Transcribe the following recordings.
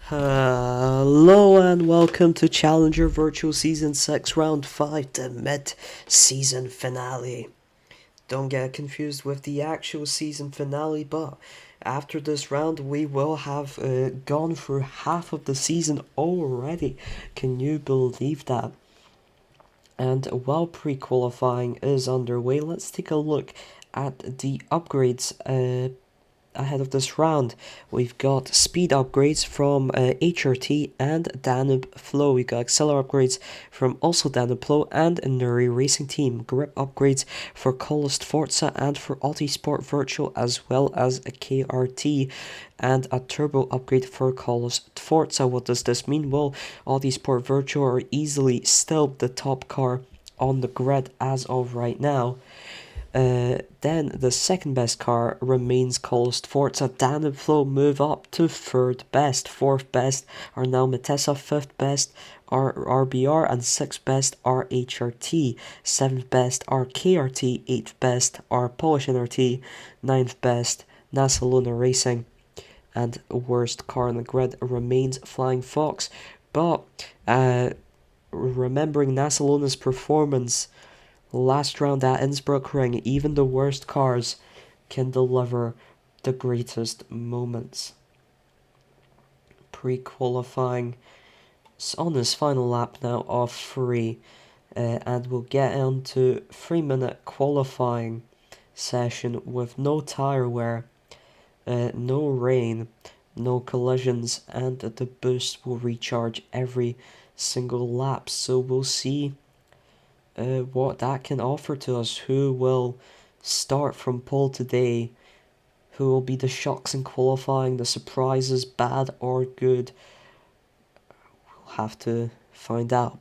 Hello and welcome to Challenger Virtual Season 6 Round 5, the mid-season finale. Don't get confused with the actual season finale, but after this round we will have gone through half of the season already. Can you believe that? And while pre-qualifying is underway, let's take a look at the upgrades ahead of this round. We've got speed upgrades from HRT and Danube Flow. We've got Acceler upgrades from also Danube Flow and Nuri Racing Team. Grip upgrades for Colost Forza and for Autosport Virtual, as well as a KRT and a turbo upgrade for Colost Forza. What does this mean? Well, Autosport Virtual are easily still the top car on the grid as of right now. Then the second best car remains Colost Forza. Danube Flow move up to third best. Fourth best are now Matessa. Fifth best are RBR, and sixth best are HRT. Seventh best are KRT. Eighth best are Polish NRT. Ninth best NASA Luna Racing. And worst car on the grid remains Flying Fox. But remembering NASA Luna's performance last round at Innsbruck Ring, even the worst cars can deliver the greatest moments. Pre-qualifying on his final lap now of 3, and we'll get into 3-minute qualifying session with no tyre wear, no rain, no collisions, and the boost will recharge every single lap. So we'll see what that can offer to us. Who will start from pole today? Who will be the shocks in qualifying, the surprises, bad or good? We'll have to find out.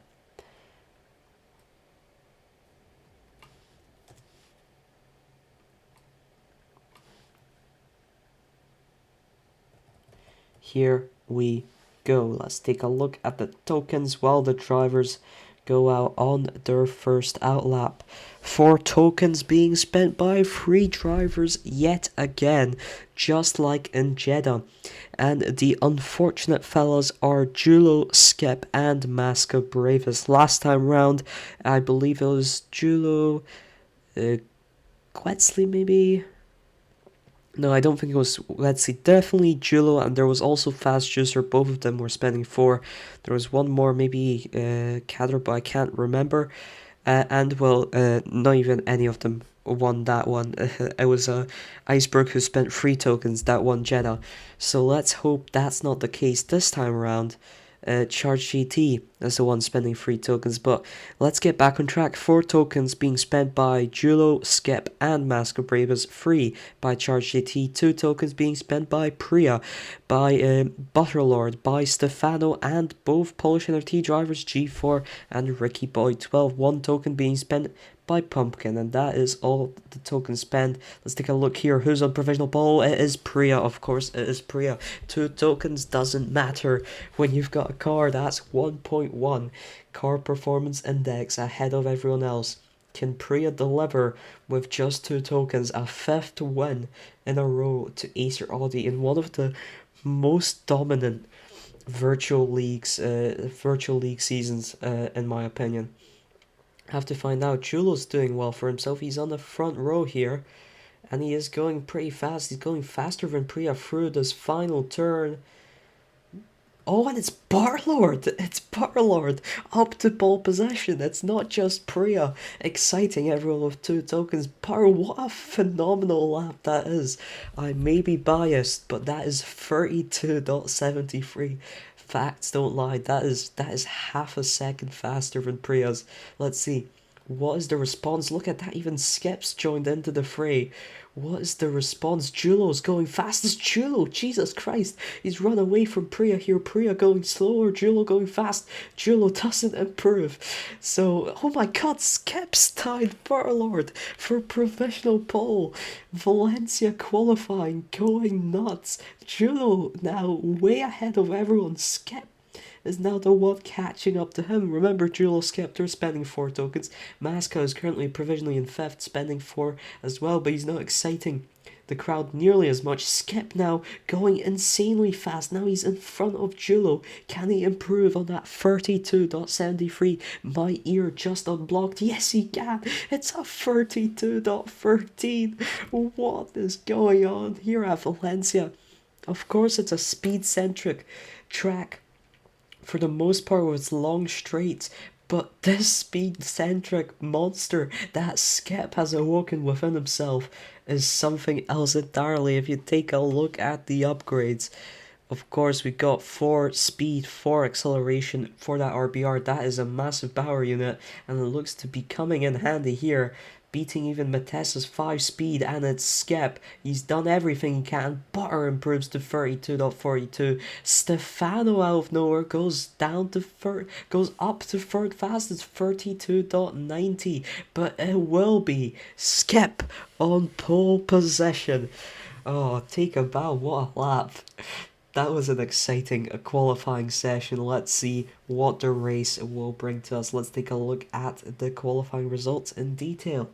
Here we go. Let's take a look at the tokens while the drivers go out on their first outlap. 4 tokens being spent by 3 drivers yet again, just like in Jeddah. And the unfortunate fellas are Julo, Skip, and Masca Bravas. Last time round, I believe it was Julo, Quetzley maybe? No, I don't think it was, let's see, definitely Julo, and there was also Fast Juicer. Both of them were spending 4. There was one more, maybe Kader, but I can't remember. And well, not even any of them won that one. It was Iceberg who spent 3 tokens that won Jeddah. So let's hope that's not the case this time around. Charge GT is the one spending 3 tokens, but let's get back on track. 4 tokens being spent by Julo, Skip, and Masca Bravas. 3 by Charge GT. 2 tokens being spent by Priya, by Butterlord, by Stefano, and both Polish NRT drivers G4 and Ricky Boy 12. 1 token being spent by Pumpkin, and that is all the tokens spent. Let's take a look here. Who's on provisional pole? It is Priya, of course. It is Priya. 2 tokens doesn't matter when you've got a car that's 1.1 car performance index ahead of everyone else. Can Priya deliver with just 2 tokens a 5th win in a row to Acer Audi in one of the most dominant virtual league seasons, in my opinion? Have to find out. Julo's doing well for himself. He's on the front row here, and he is going pretty fast. He's going faster than Priya through this final turn. Oh, and it's Barlord! It's Barlord up to pole position. It's not just Priya exciting everyone with 2 tokens. What a phenomenal lap that is. I may be biased, but that is 32.73. Facts don't lie. That is half a second faster than Priya's. Let's see. What is the response? Look at that. Even Skip's joined into the fray. What is the response? Julo's going fastest. Julo, Jesus Christ. He's run away from Priya here. Priya going slower. Julo going fast. Julo doesn't improve. So, oh my god, Skip's tied Barlord for provisional pole. Valencia qualifying, going nuts. Julo now way ahead of everyone. Skip is now the one catching up to him. Remember, Julo Skeptor spending 4 tokens. Masca is currently provisionally in 5th, spending 4 as well, but he's not exciting the the crowd nearly as much. Skip now going insanely fast. Now he's in front of Julo. Can he improve on that 32.73? My ear just unblocked. Yes, he can. It's a 32.13. What is going on here at Valencia? Of course, it's a speed-centric track for the most part with its long straights, but this speed-centric monster that Skip has awoken within himself is something else entirely. If you take a look at the upgrades, of course, we got 4 speed, 4 acceleration for that RBR. That is a massive power unit, and it looks to be coming in handy here, beating even Matessa's 5 speed, and it's Skep. He's done everything he can. Butter improves to 32.42. Stefano out of nowhere goes up to third fastest, 32.90. But it will be Skep on pole position. Oh, take a bow, what a lap. That was an exciting qualifying session. Let's see what the race will bring to us. Let's take a look at the qualifying results in detail.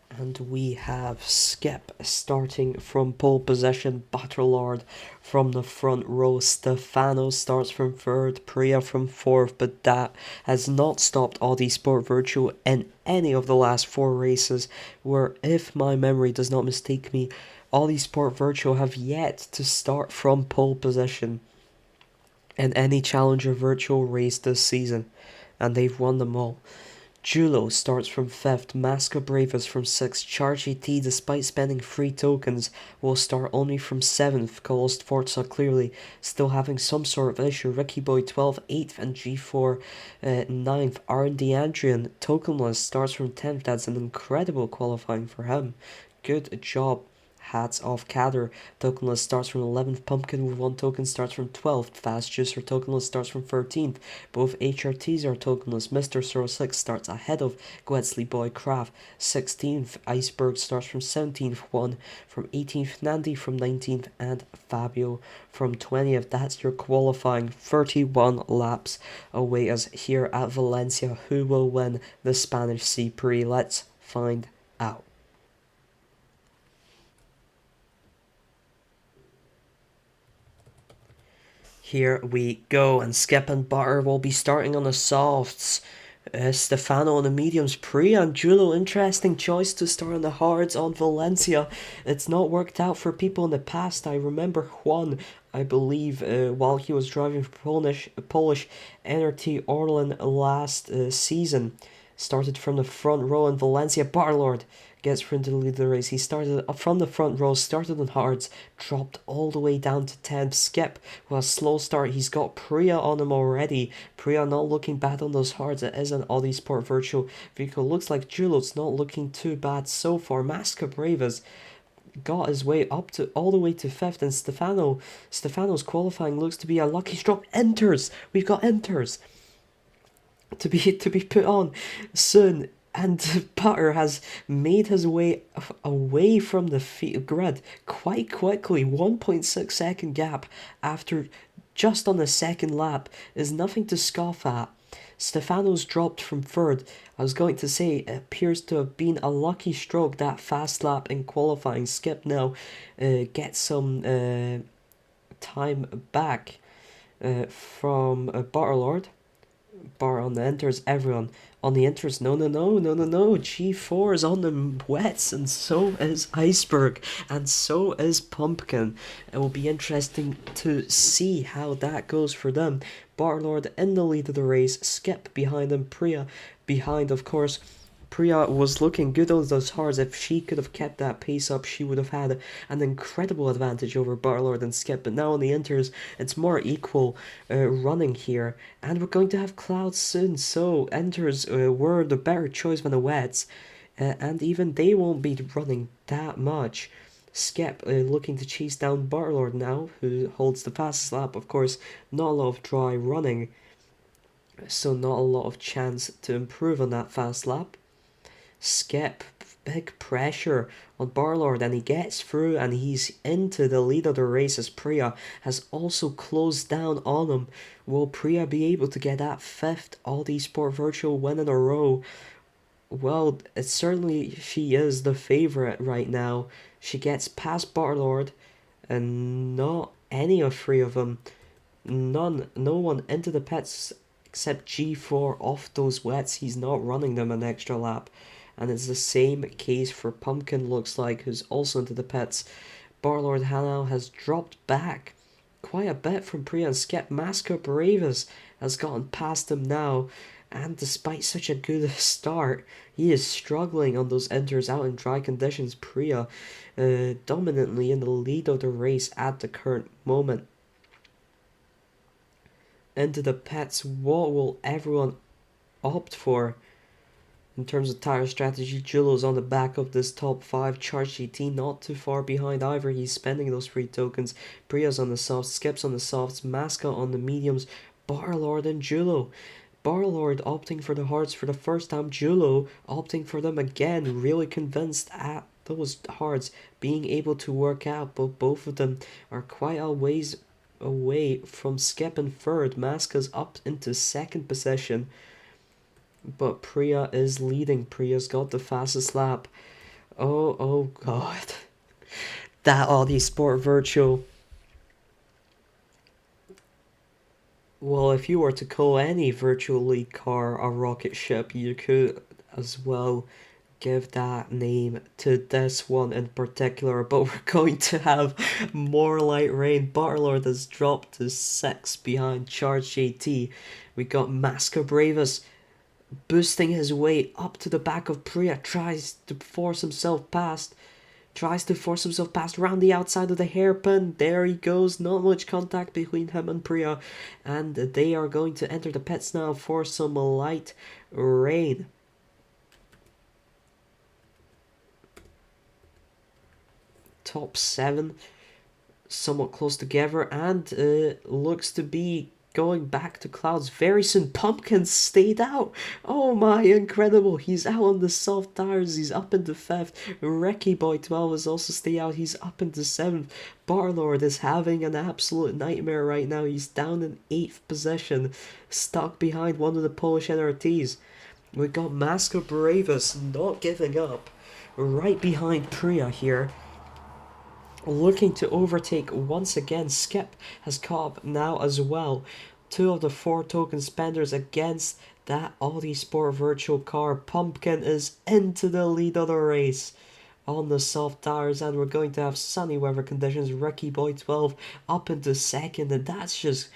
And we have Skip starting from pole position, Butterlord from the front row, Stefano starts from third, Priya from fourth, but that has not stopped Audi Sport Virtual in any of the last 4 races, where, if my memory does not mistake me, Audi Sport Virtual have yet to start from pole position in any Challenger Virtual race this season, and they've won them all. Julo starts from 5th, Masca Bravas from 6th, Chargy T, despite spending 3 tokens, will start only from 7th, Colost Forza clearly still having some sort of issue, Ricky Boy 12th, 8th, and G4 9th, R&D Adrian, tokenless, starts from 10th, that's an incredible qualifying for him, good job. Hats off Kader. Tokenless starts from 11th. Pumpkin with 1 token starts from 12th. Fast Juicer Tokenless starts from 13th. Both HRTs are tokenless. Mr. 06 starts ahead of Gwetsley Boy Craft. 16th. Iceberg starts from 17th. 1 from 18th. Nandi from 19th. And Fabio from 20th. That's your qualifying. 31 laps await us here at Valencia. Who will win the Spanish C-Prix? Let's find out. Here we go, and Skip and Butter will be starting on the softs. Stefano on the mediums, Priya and Julo, interesting choice to start on the hards on Valencia. It's not worked out for people in the past. I remember Juan, I believe, while he was driving for Polish NRT Orlen last season, started from the front row in Valencia. Barlord gets through into the lead of the race. He started from the front row, started on hards, dropped all the way down to 10th. Skip with a slow start. He's got Priya on him already. Priya not looking bad on those hards. It is an Audi Sport Virtual vehicle. Looks like Julo's not looking too bad so far. Masca Bravas got his way up to all the way to 5th, and Stefano's qualifying looks to be a lucky stroke. Enters. We've got enters to be put on soon, and Butter has made his way away from the grid quite quickly. 1.6 second gap after just on the second lap is nothing to scoff at. Stefano's dropped from 3rd. I was going to say it appears to have been a lucky stroke, that fast lap in qualifying. Skip now gets some time back from Butterlord. Bar on the enters, everyone on the enters. No. G4 is on the wets, and so is Iceberg, and so is Pumpkin. It will be interesting to see how that goes for them. Barlord in the lead of the race, Skip behind him, Priya behind, of course. Priya was looking good on those hards. If she could have kept that pace up, she would have had an incredible advantage over Barlord and Skip. But now on the enters, it's more equal running here. And we're going to have clouds soon, so enters were the better choice than the wets. And even they won't be running that much. Skip looking to chase down Barlord now, who holds the fastest lap. Of course, not a lot of dry running, so not a lot of chance to improve on that fast lap. Skip, big pressure on Barlord, and he gets through, and he's into the lead of the race as Priya has also closed down on him. Will Priya be able to get that 5th Audi Sport Virtual win in a row? Well, it's certainly she is the favorite right now. She gets past Barlord, and not any of three of them, no one into the pits except G4 off those wets. He's not running them an extra lap. And it's the same case for Pumpkin, looks like, who's also into the pits. Barlord Hanau has dropped back quite a bit from Priya, and Skip Masker Bravas has gotten past him now. And despite such a good start, he is struggling on those enters out in dry conditions. Priya dominantly in the lead of the race at the current moment. Into the pits, what will everyone opt for in terms of tire strategy? Julo's on the back of this top 5. Charge GT not too far behind either. He's spending those free tokens. Priya's on the softs, Skip's on the softs, Masca on the mediums, Barlord and Julo. Barlord opting for the hards for the first time. Julo opting for them again. Really convinced at those hards being able to work out, but both of them are quite a ways away from Skip in third. Masca's up into second position, but Priya is leading. Priya's got the fastest lap. Oh god. That Audi Sport Virtual. Well, if you were to call any virtual league car a rocket ship, you could as well give that name to this one in particular, but we're going to have more light rain. Barlord has dropped to 6 behind Charge JT. We got Masca Bravas boosting his way up to the back of Priya, tries to force himself past around the outside of the hairpin. There he goes. Not much contact between him and Priya, and they are going to enter the pits now for some light rain. Top 7 somewhat close together, and looks to be going back to clouds very soon. Pumpkin stayed out. Oh my, incredible. He's out on the soft tires. He's up into 5th. Wrecky Boy 12 is also stay out. He's up into 7th. Barlord is having an absolute nightmare right now. He's down in 8th position, stuck behind one of the Polish NRTs. We got Masca Bravas not giving up, right behind Priya here, looking to overtake once again. Skip has caught up now as well. 2 of the 4 token spenders against that Audi Sport virtual car. Pumpkin is into the lead of the race on the soft tires, and we're going to have sunny weather conditions. Ricky Boy 12 up into 2nd, and that's just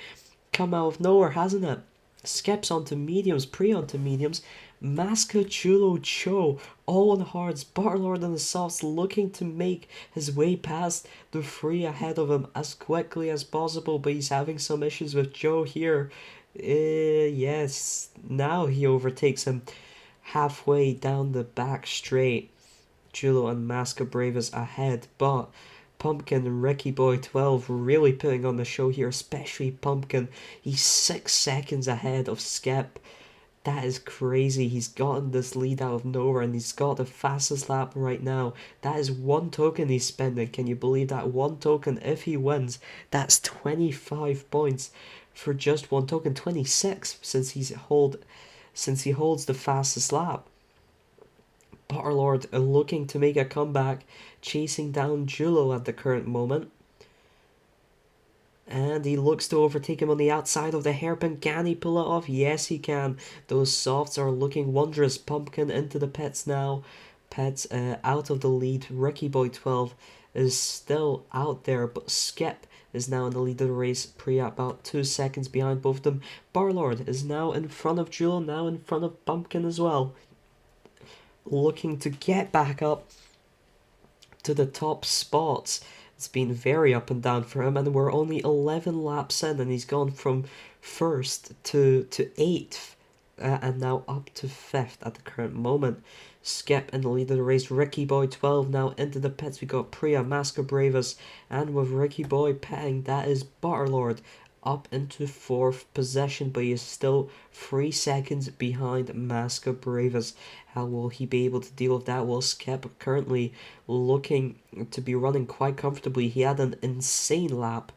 come out of nowhere, hasn't it? Skips onto mediums, onto mediums, Masca Chulo Cho all on hards. Barlord on the softs, looking to make his way past the 3 ahead of him as quickly as possible, but he's having some issues with Joe here. Yes, now he overtakes him halfway down the back straight. Julo and Masca Bravas ahead, but Pumpkin and Ricky Boy 12 really putting on the show here, especially Pumpkin. He's 6 seconds ahead of Skip. That is crazy. He's gotten this lead out of nowhere, and he's got the fastest lap right now. That is 1 token he's spending. Can you believe that? 1 token. If he wins, that's 25 points for just 1 token. 26 since he holds the fastest lap. Barlord looking to make a comeback, chasing down Julo at the current moment. And he looks to overtake him on the outside of the hairpin. Can he pull it off? Yes, he can. Those softs are looking wondrous. Pumpkin into the pits now. Pits out of the lead. Ricky Boy 12 is still out there, but Skip is now in the lead of the race. Priya about 2 seconds behind both of them. Barlord is now in front of Julo, now in front of Pumpkin as well, looking to get back up to the top spots. It's been very up and down for him, and we're only 11 laps in, and he's gone from 1st to 8th, and now up to 5th at the current moment. Skip in the lead of the race. Ricky Boy 12 now into the pits. We got Priya, Masca Bravas, and with Ricky Boy petting, that is Barlord up into 4th position, but he is still 3 seconds behind Masca Bravas. How will he be able to deal with that? Well, Skip currently looking to be running quite comfortably. He had an insane lap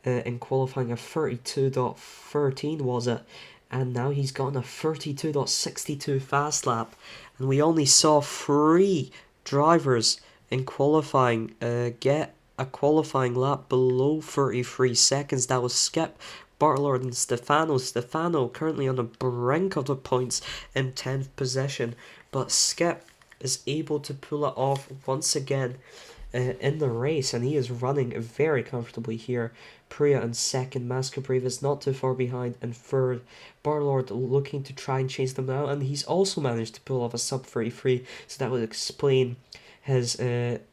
in qualifying, a 32.13 was it, and now he's gotten a 32.62 fast lap, and we only saw 3 drivers in qualifying get a qualifying lap below 33 seconds. That was Skip, Bartlord, and Stefano. Stefano currently on the brink of the points in 10th position, but Skip is able to pull it off once again in the race, and he is running very comfortably here. Priya in second, Mascabrave is not too far behind in third. Barlord looking to try and chase them out, and he's also managed to pull off a sub 33, so that would explain his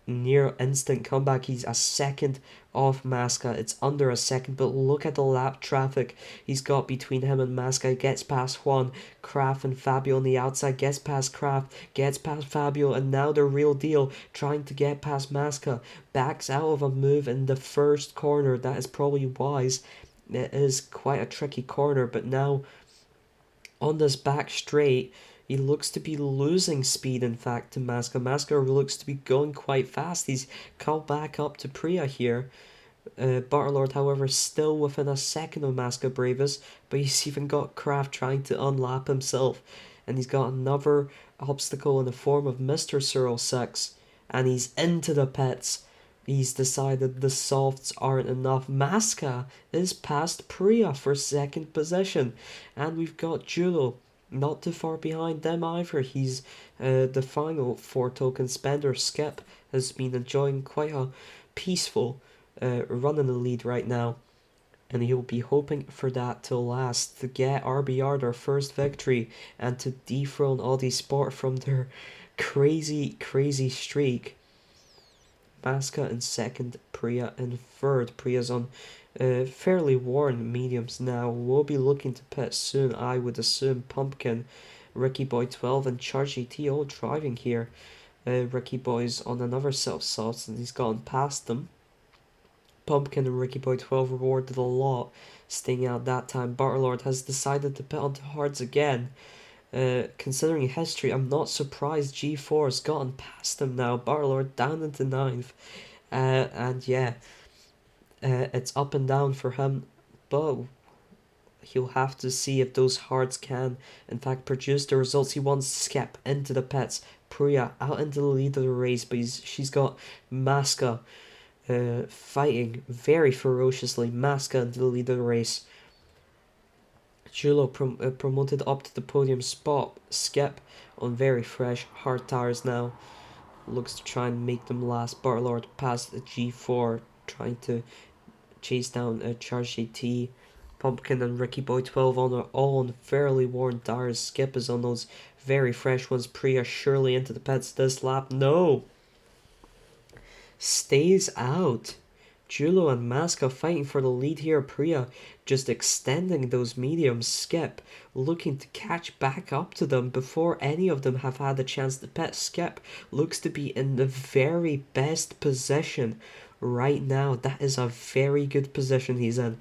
near instant comeback. He's a second off Masca. It's under a second, but look at the lap traffic he's got between him and Masca. He gets past Juan, Kraft, and Fabio on the outside, gets past Kraft, gets past Fabio, and now the real deal, trying to get past Masca. Backs out of a move in the first corner. That is probably wise. It is quite a tricky corner, but now on this back straight, he looks to be losing speed, in fact, to Masca. Masca looks to be going quite fast. He's called back up to Priya here. Bartlord, however, still within a second of Masca Bravas, but he's even got Kraft trying to unlap himself. And he's got another obstacle in the form of Mr. Cyril 6. And he's into the pits. He's decided the softs aren't enough. Masca is past Priya for second position. And we've got Julo not too far behind them either. He's the final 4 token spender. Skip has been enjoying quite a peaceful run in the lead right now. And he'll be hoping for that to last, to get RBR their first victory and to dethrone Audi Sport from their crazy streak. Masca in second, Priya in third. Priya's on fairly worn mediums now. We'll be looking to pit soon, I would assume. Pumpkin, Ricky Boy 12, and Charge GT all driving here. Ricky Boy's on another set of softs and he's gone past them. Pumpkin and Ricky Boy 12 rewarded a lot, staying out that time. Bartlord has decided to pit onto hards again. Considering history, I'm not surprised G4 has gotten past him now. Bartlord down into 9th. And yeah, it's up and down for him, but he'll have to see if those hards can, in fact, produce the results he wants. Skip into the pits. Priya out into the lead of the race, but she's got Masca fighting very ferociously. Masca into the lead of the race. Julo promoted up to the podium spot. Skip on very fresh, hard tires now. Looks to try and make them last. Bartlord past the G4, trying to chase down Charge GT. Pumpkin and Ricky Boy 12 all on fairly worn tires. Skip is on those very fresh ones. Priya surely into the pits this lap. No! Stays out. Julo and Masca fighting for the lead here. Priya just extending those mediums. Skip looking to catch back up to them before any of them have had a chance to pit. Skip looks to be in the very best position right now. That is a very good position he's in.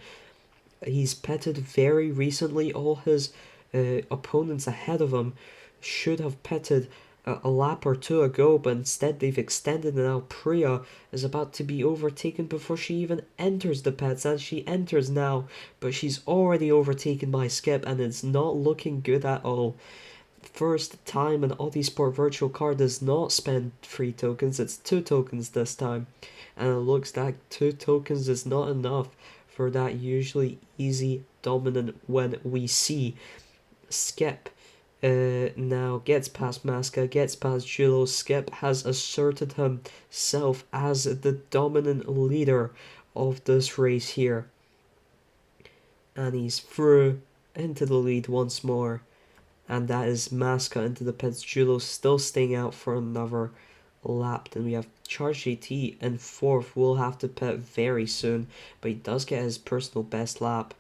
He's pitted very recently. All his opponents ahead of him should have pitted a lap or two ago, but instead they've extended, and now Priya is about to be overtaken before she even enters the pits, and she enters now, but she's already overtaken by Skip, and it's not looking good at all. First time an Audi Sport Virtual Car does not spend 3 tokens, it's 2 tokens this time, and it looks like 2 tokens is not enough for that usually easy dominant win we see. Skip now gets past Masca, gets past Julo. Skip has asserted himself as the dominant leader of this race here. And he's through into the lead once more. And that is Masca into the pits. Julo still staying out for another lap. Then we have Charge GT in 4th. Will have to pit very soon, but he does get his personal best lap.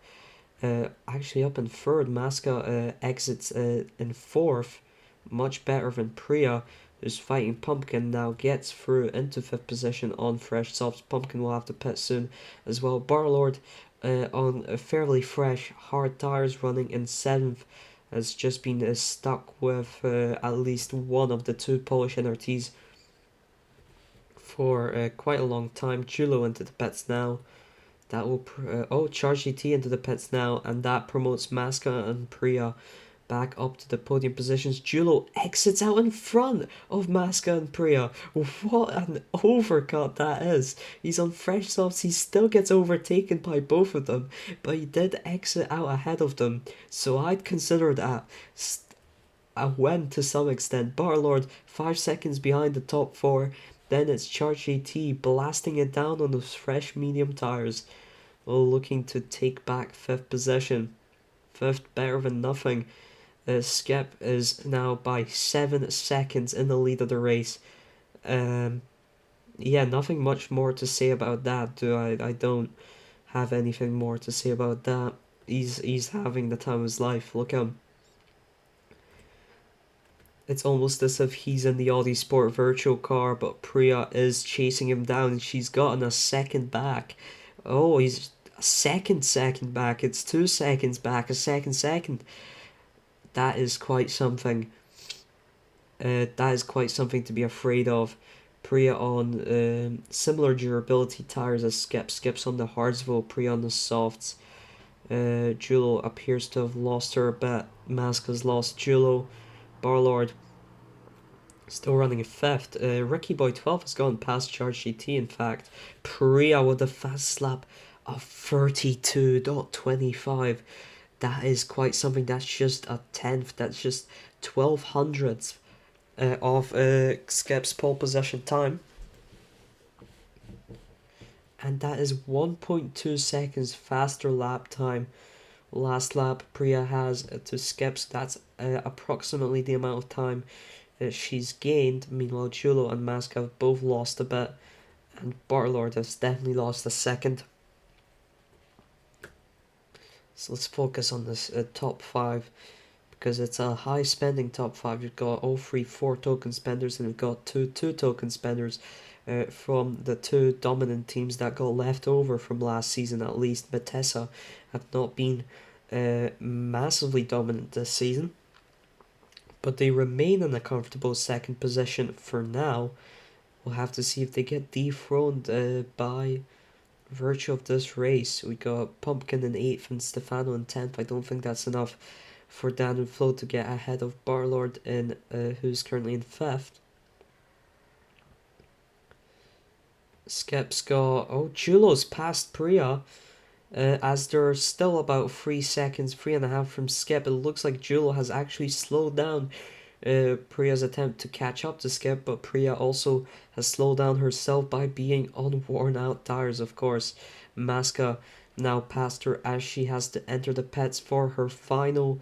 Actually up in 3rd, Masca exits in 4th, much better than Priya, who's fighting Pumpkin, now gets through into 5th position on fresh softs. Pumpkin will have to pit soon as well. Barlord on fairly fresh, hard tires, running in 7th, has just been stuck with at least one of the 2 Polish NRTs for quite a long time. Julo into the pits now. That will charge GT into the pits now, and that promotes Masca and Priya back up to the podium positions. Julo exits out in front of Masca and Priya. What an overcut that is. He's on fresh softs. He still gets overtaken by both of them, but he did exit out ahead of them. So I'd consider that a win to some extent. Barlord 5 seconds behind the top 4. Then it's Charge GT blasting it down on those fresh medium tires, looking to take back 5th position. 5th, better than nothing. Skip is now by 7 seconds in the lead of the race. Yeah, nothing much more to say about that. I don't have anything more to say about that. He's having the time of his life. Look at him. It's almost as if he's in the Audi Sport virtual car, but Priya is chasing him down, and she's gotten a second back. Oh, he's a second back. It's 2 seconds back, a second. That is quite something. That is quite something to be afraid of. Priya on similar durability tires as Skip. Skip's on the Hardsville, Priya on the softs. Julo appears to have lost her a bit. Masca's lost Julo. Barlord still running in 5th. Ricky Boy 12 has gone past Charge GT, in fact. Priya with a fast lap of 32.25. That is quite something. That's just a 10th. That's just 1200ths of Skip's pole position time. And that is 1.2 seconds faster lap time. Last lap Priya has to Skip, so that's approximately the amount of time she's gained. Meanwhile, Julo and Masca have both lost a bit, and Bartlord has definitely lost a second. So let's focus on this top 5, because it's a high spending top 5. You've got all 3 4 token spenders, and you've got 2 token spenders from the 2 dominant teams that got left over from last season. At least Matessa have not been massively dominant this season, but they remain in a comfortable 2nd position for now. We'll have to see if they get dethroned by virtue of this race. We got Pumpkin in 8th and Stefano in 10th. I don't think that's enough for Dan and Flo to get ahead of Barlord, in who's currently in 5th. Skip's got Julo's past Priya, as they're still about 3 seconds, 3.5 from Skip. It looks like Julo has actually slowed down Priya's attempt to catch up to Skip, but Priya also has slowed down herself by being on worn out tires, of course. Masca now past her as she has to enter the pits for her final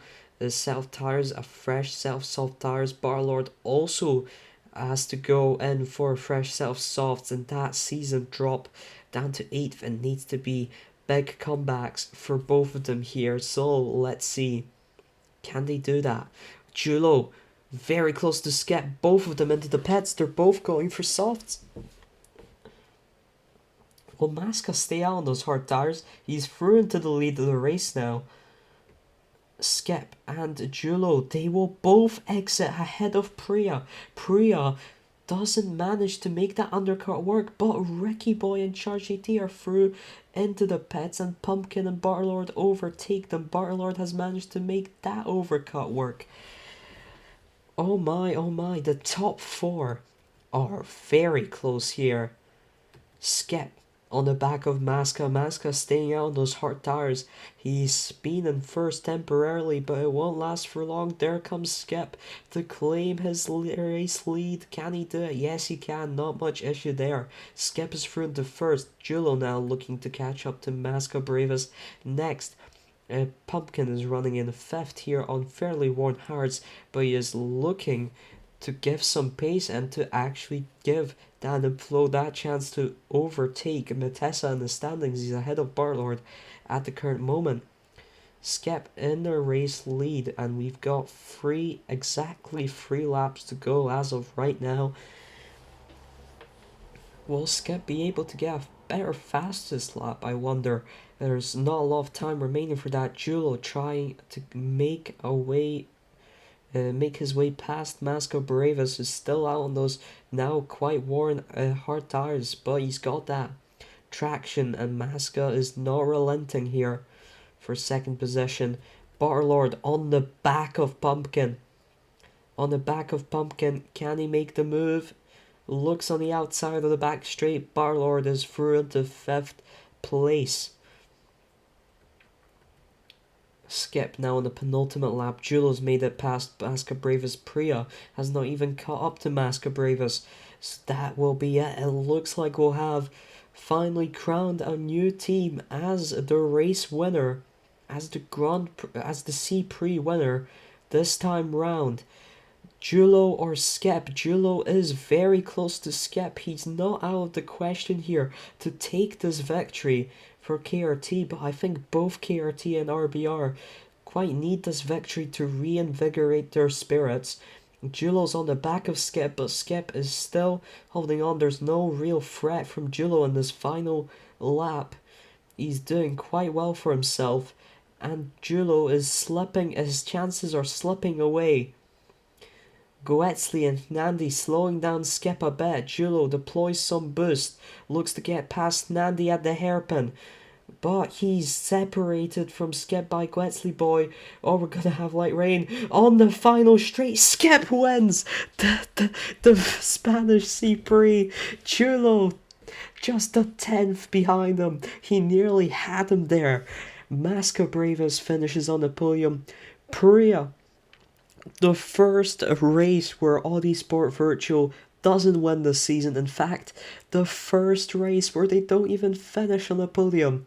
set of tires, a fresh set of soft tires. Barlord also has to go in for a fresh set of softs, and that season drop down to 8th, and needs to be big comebacks for both of them here. So let's see, can they do that? Julo very close to Skip, both of them into the pits. They're both going for softs. Will Masca stay out on those hard tires? He's through into the lead of the race now. Skip and Julo, they will both exit ahead of Priya. Priya doesn't manage to make that undercut work, but Ricky Boy and Charge AT are through into the pits, and Pumpkin and Bartlord overtake them. Bartlord has managed to make that overcut work. Oh my, the top 4 are very close here. Skip on the back of Masca. Masca staying out on those hard tires. He's been in 1st temporarily, but it won't last for long. There comes Skip to claim his race lead. Can he do it? Yes, he can. Not much issue there. Skip is through into 1st. Julo now looking to catch up to Masca Bravas. Next, Pumpkin is running in 5th here on fairly worn hards, but he is looking to give some pace and to actually give Dan and Flo that chance to overtake Matessa in the standings. He's ahead of Barlord at the current moment. Skip in the race lead, and we've got exactly 3 laps to go as of right now. Will Skip be able to get a better fastest lap, I wonder? There's not a lot of time remaining for that. Julo trying to make his way past Masco Bravas, who's still out on those now quite worn hard tires, but he's got that. traction, and Masca is not relenting here for second position. Barlord on the back of Pumpkin. On the back of Pumpkin, can he make the move? Looks on the outside of the back straight. Barlord is through into 5th place. Skip now on the penultimate lap. Julo's made it past Masca Bravas. Priya has not even caught up to Masca Bravas. So that will be it. It looks like we'll have finally crowned a new team as the race winner, as the C-Prix winner this time round. Julo or Skip? Julo is very close to Skip. He's not out of the question here to take this victory for KRT, but I think both KRT and RBR quite need this victory to reinvigorate their spirits. Julo's on the back of Skip, but Skip is still holding on. There's no real threat from Julo in this final lap. He's doing quite well for himself, and Julo is slipping. His chances are slipping away. Goetzli and Nandi slowing down Skip a bit. Julo deploys some boost. Looks to get past Nandi at the hairpin. But he's separated from Skip by Goetzli boy. Oh, we're gonna have light rain on the final straight. Skip wins the Spanish C-Prix. Julo just a 10th behind him. He nearly had him there. Masca Bravas finishes on the podium. Priya, the first race where Audi Sport Virtual doesn't win this season. In fact, the first race where they don't even finish on the podium.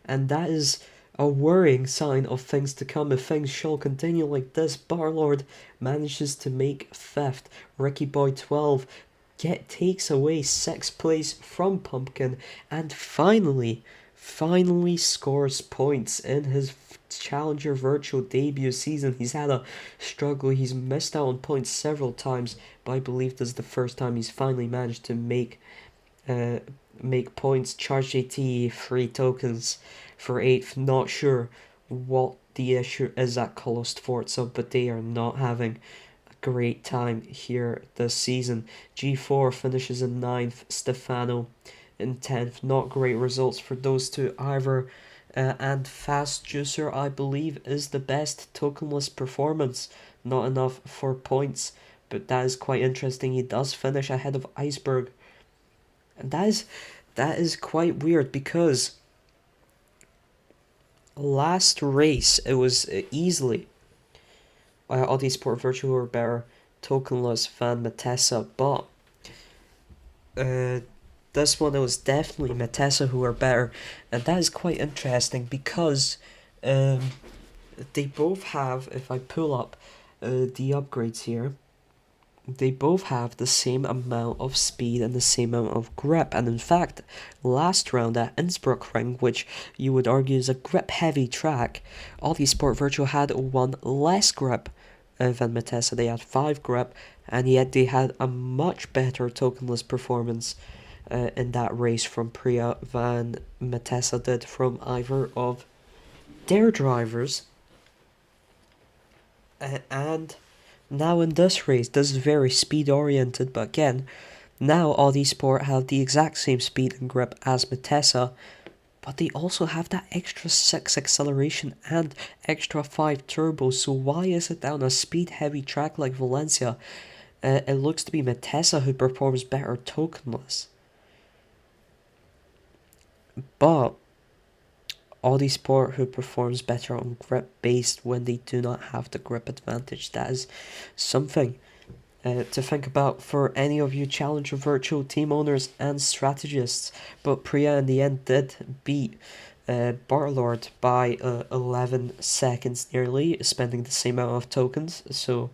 And that is a worrying sign of things to come if things shall continue like this. Barlord manages to make 5th. Ricky Boy 12 takes away 6th place from Pumpkin, and finally scores points in his Challenger Virtual debut season. He's had a struggle. He's missed out on points several times, but I believe this is the first time he's finally managed to make points. Charge JT 3 tokens for 8th. Not sure what the issue is at Colo Sforza, but they are not having a great time here this season. G4 finishes in 9th. Stefano in 10th. Not great results for those two either. And Fast Juicer, I believe, is the best tokenless performance. Not enough for points, but that is quite interesting. He does finish ahead of Iceberg. And that is quite weird, because last race it was easily Audi Sport Virtual or better tokenless Van Matessa, but this one it was definitely Matessa who were better, and that is quite interesting because they both have, if I pull up the upgrades here, they both have the same amount of speed and the same amount of grip. And in fact, last round at Innsbruck Ring, which you would argue is a grip heavy track, Audi Sport Virtual had 1 less grip than Matessa. They had 5 grip, and yet they had a much better tokenless performance in that race from Priya than Matessa did from either of their drivers. And now in this race, this is very speed oriented, but again, now Audi Sport have the exact same speed and grip as Matessa, but they also have that extra 6 acceleration and extra 5 turbo. So why is it down a speed heavy track like Valencia? It looks to be Matessa who performs better tokenless. But Audi Sport who performs better on grip based when they do not have the grip advantage. That is something to think about for any of you Challenger Virtual team owners and strategists. But Priya in the end did beat Barlord by 11 seconds nearly, spending the same amount of tokens. So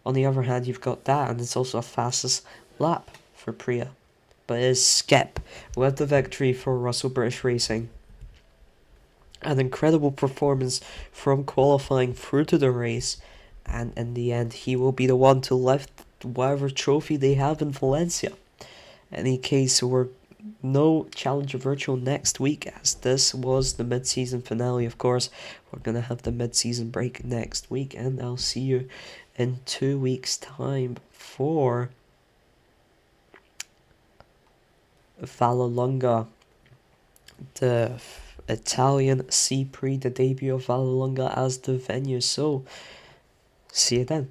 on the other hand, you've got that, and it's also a fastest lap for Priya. But it is Skip with the victory for Russell British Racing. An incredible performance from qualifying through to the race, and in the end he will be the one to lift whatever trophy they have in Valencia. In any case, we're no Challenger Virtual next week, as this was the mid-season finale. Of course, we're going to have the mid-season break next week, and I'll see you in 2 weeks' time for Vallelunga. the Italian C-Prix, the debut of Vallelunga as the venue. So, see you then.